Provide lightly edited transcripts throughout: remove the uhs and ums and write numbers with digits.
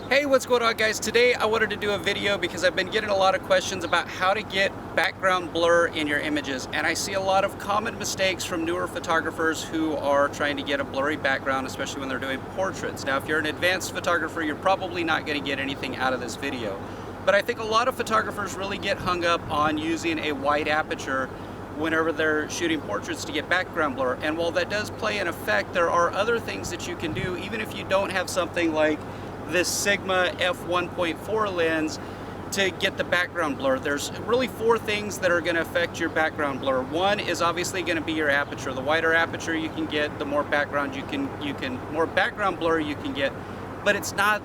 Hey, what's going on, guys? Today I wanted to do a video because I've been getting a lot of questions about how to get background blur in your images, and I see a lot of common mistakes from newer photographers who are trying to get a blurry background, especially when they're doing portraits. Now, if you're an advanced photographer, you're probably not going to get anything out of this video, but I think a lot of photographers really get hung up on using a wide aperture whenever they're shooting portraits to get background blur. And while that does play an effect, there are other things that you can do even if you don't have something like this Sigma f1.4 lens to get the background blur. There's really four things that are going to affect your background blur. One is obviously going to be your aperture. The wider aperture you can get, the more background more background blur you can get, but it's not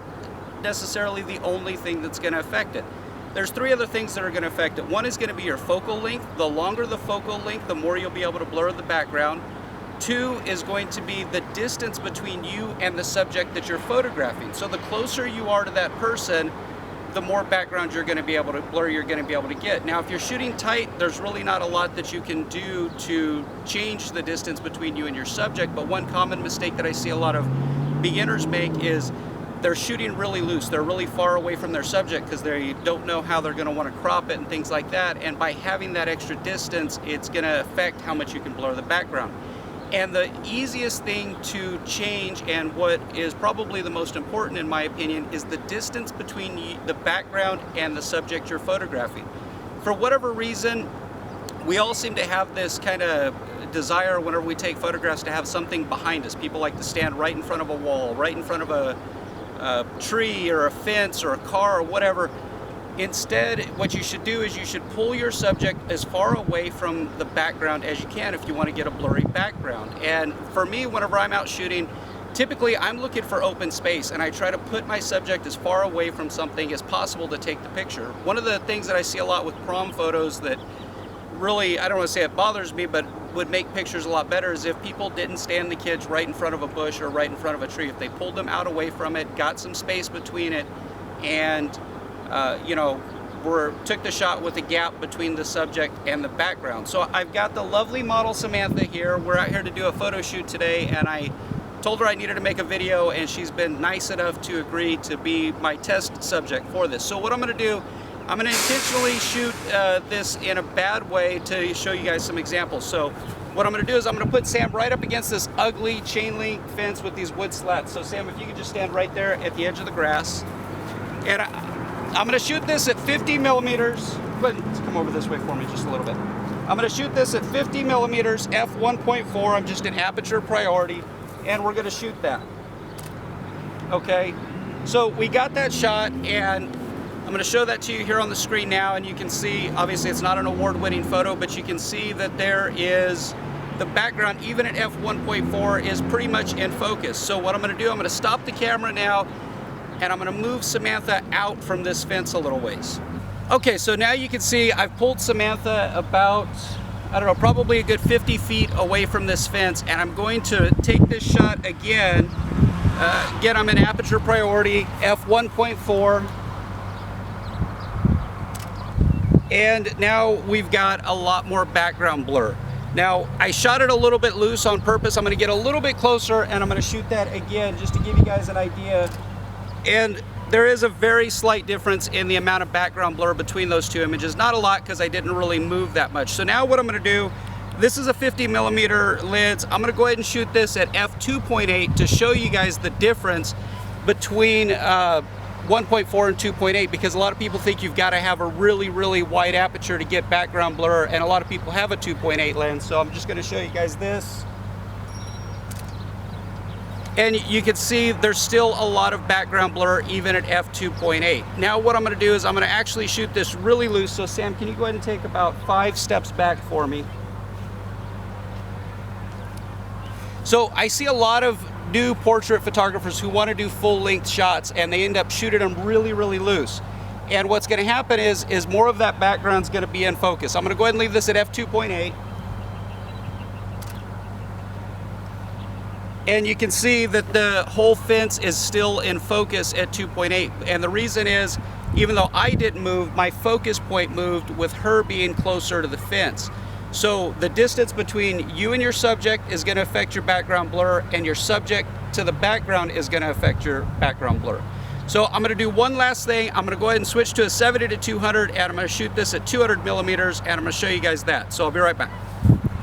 necessarily the only thing that's going to affect it. There's three other things that are going to affect it. One is going to be your focal length. The longer the focal length, the more you'll be able to blur the background. Two is going to be the distance between you and the subject that you're photographing. So the closer you are to that person, the more background you're going to be able to blur, you're going to be able to get. Now, if you're shooting tight, there's really not a lot that you can do to change the distance between you and your subject. But one common mistake that I see a lot of beginners make is they're shooting really loose. They're really far away from their subject because they don't know how they're going to want to crop it and things like that. And by having that extra distance, it's going to affect how much you can blur the background. And the easiest thing to change, and what is probably the most important in my opinion, is the distance between the background and the subject you're photographing. For whatever reason, we all seem to have this kind of desire whenever we take photographs to have something behind us. People like to stand right in front of a wall, right in front of a tree or a fence or a car or whatever. Instead, what you should do is you should pull your subject as far away from the background as you can if you want to get a blurry background. And for me, whenever I'm out shooting, typically I'm looking for open space and I try to put my subject as far away from something as possible to take the picture. One of the things that I see a lot with prom photos that really, I don't want to say it bothers me, but would make pictures a lot better is if people didn't stand the kids right in front of a bush or right in front of a tree. If they pulled them out away from it, got some space between it, and took the shot with a gap between the subject and the background. So I've got the lovely model Samantha here. We're out here to do a photo shoot today, and I told her I needed to make a video, and she's been nice enough to agree to be my test subject for this. So what I'm going to do, I'm going to intentionally shoot this in a bad way to show you guys some examples. So what I'm going to do is I'm going to put Sam right up against this ugly chain link fence with these wood slats. So Sam, if you could just stand right there at the edge of the grass. And I'm going to shoot this at 50 millimeters. But come over this way for me just a little bit. I'm going to shoot this at 50 millimeters, f1.4. I'm just in aperture priority, and we're going to shoot that. Okay, so we got that shot, and I'm going to show that to you here on the screen now, and you can see, obviously it's not an award-winning photo, but you can see that there is the background, even at f1.4, is pretty much in focus. So what I'm going to do, I'm going to stop the camera now, and I'm going to move Samantha out from this fence a little ways. Okay, so now you can see I've pulled Samantha about, I don't know, probably a good 50 feet away from this fence, and I'm going to take this shot again. Again, I'm in aperture priority, f1.4. And now we've got a lot more background blur. Now, I shot it a little bit loose on purpose. I'm going to get a little bit closer, and I'm going to shoot that again just to give you guys an idea. And there is a very slight difference in the amount of background blur between those two images. Not a lot, because I didn't really move that much. So now what I'm going to do, this is a 50 millimeter lens. I'm going to go ahead and shoot this at f2.8 to show you guys the difference between 1.4 and 2.8, because a lot of people think you've got to have a really, really wide aperture to get background blur, and a lot of people have a 2.8 lens. So I'm just going to show you guys this. And you can see there's still a lot of background blur even at f2.8. Now what I'm going to do is I'm going to actually shoot this really loose. So Sam, can you go ahead and take about 5 steps back for me? So I see a lot of new portrait photographers who want to do full-length shots, and they end up shooting them really, really loose. And what's going to happen is more of that background is going to be in focus. I'm going to go ahead and leave this at f2.8. And you can see that the whole fence is still in focus at 2.8. And the reason is, even though I didn't move, my focus point moved with her being closer to the fence. So the distance between you and your subject is going to affect your background blur, and your subject to the background is going to affect your background blur. So I'm gonna do one last thing. I'm gonna go ahead and switch to a 70 to 200, and I'm gonna shoot this at 200 millimeters, and I'm gonna show you guys that. So I'll be right back.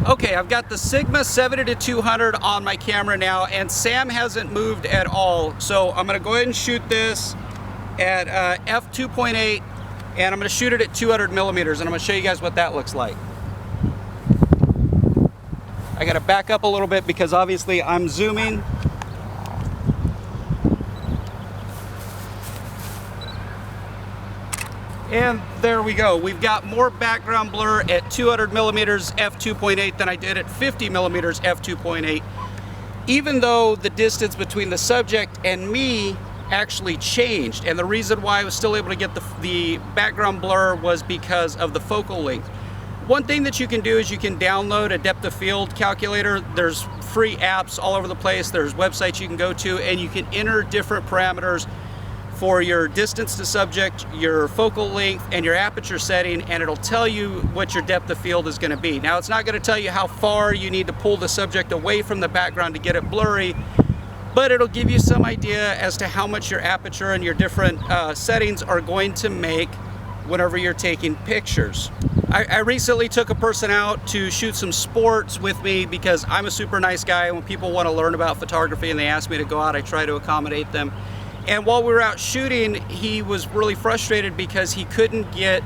Okay, I've got the Sigma 70 to 200 on my camera now, and Sam hasn't moved at all. So I'm gonna go ahead and shoot this at f2.8, and I'm gonna shoot it at 200 millimeters, and I'm gonna show you guys what that looks like. I gotta back up a little bit because obviously I'm zooming. And there we go. We've got more background blur at 200 millimeters f2.8 than I did at 50 millimeters f2.8, even though the distance between the subject and me actually changed. And the reason why I was still able to get the background blur was because of the focal length. One thing that you can do is you can download a depth of field calculator. There's free apps all over the place. There's websites you can go to, and you can enter different parameters for your distance to subject, your focal length, and your aperture setting, and it'll tell you what your depth of field is going to be. Now, it's not going to tell you how far you need to pull the subject away from the background to get it blurry, but it'll give you some idea as to how much your aperture and your different settings are going to make whenever you're taking pictures. I recently took a person out to shoot some sports with me because I'm a super nice guy. When people want to learn about photography and they ask me to go out, I try to accommodate them. And while we were out shooting, he was really frustrated because he couldn't get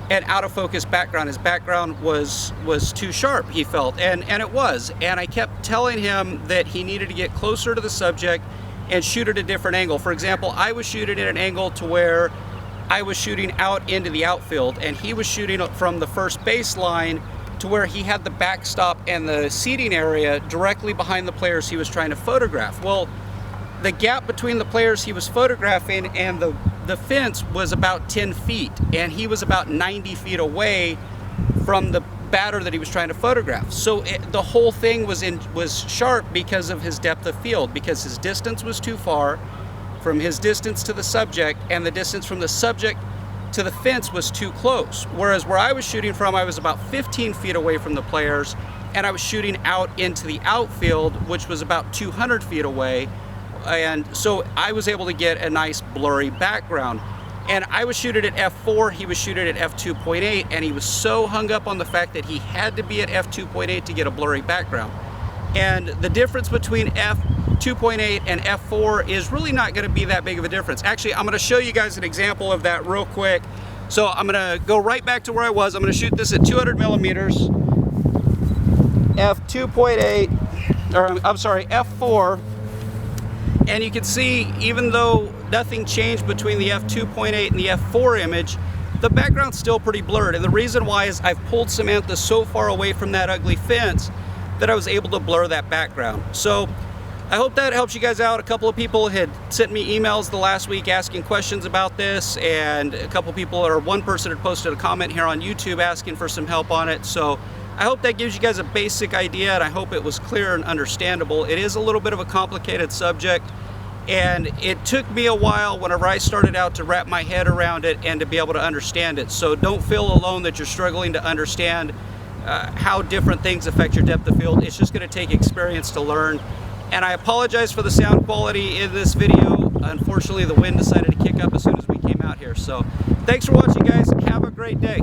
an out of focus background. His background was too sharp, he felt, and it was. And I kept telling him that he needed to get closer to the subject and shoot at a different angle. For example, I was shooting at an angle to where I was shooting out into the outfield, and he was shooting from the first baseline to where he had the backstop and the seating area directly behind the players he was trying to photograph. Well, the gap between the players he was photographing and the fence was about 10 feet, and he was about 90 feet away from the batter that he was trying to photograph. So the whole thing was sharp because of his depth of field, because his distance was too far from his distance to the subject, and the distance from the subject to the fence was too close. Whereas where I was shooting from, I was about 15 feet away from the players, and I was shooting out into the outfield, which was about 200 feet away. And so I was able to get a nice blurry background. And I was shooting at f4, he was shooting at f2.8, and he was so hung up on the fact that he had to be at f2.8 to get a blurry background. And the difference between f2.8 and f4 is really not going to be that big of a difference. Actually, I'm going to show you guys an example of that real quick. So I'm going to go right back to where I was. I'm going to shoot this at 200 millimeters, f2.8, or I'm sorry, f4. And you can see, even though nothing changed between the f2.8 and the f4 image, the background's still pretty blurred. And the reason why is I've pulled Samantha so far away from that ugly fence that I was able to blur that background. So I hope that helps you guys out. A couple of people had sent me emails the last week asking questions about this, and a couple people, or one person had posted a comment here on YouTube asking for some help on it. So I hope that gives you guys a basic idea, and I hope it was clear and understandable. It is a little bit of a complicated subject, and it took me a while whenever I started out to wrap my head around it and to be able to understand it. So don't feel alone that you're struggling to understand how different things affect your depth of field. It's just going to take experience to learn. And I apologize for the sound quality in this video. Unfortunately, the wind decided to kick up as soon as we came out here. So thanks for watching, guys. Have a great day.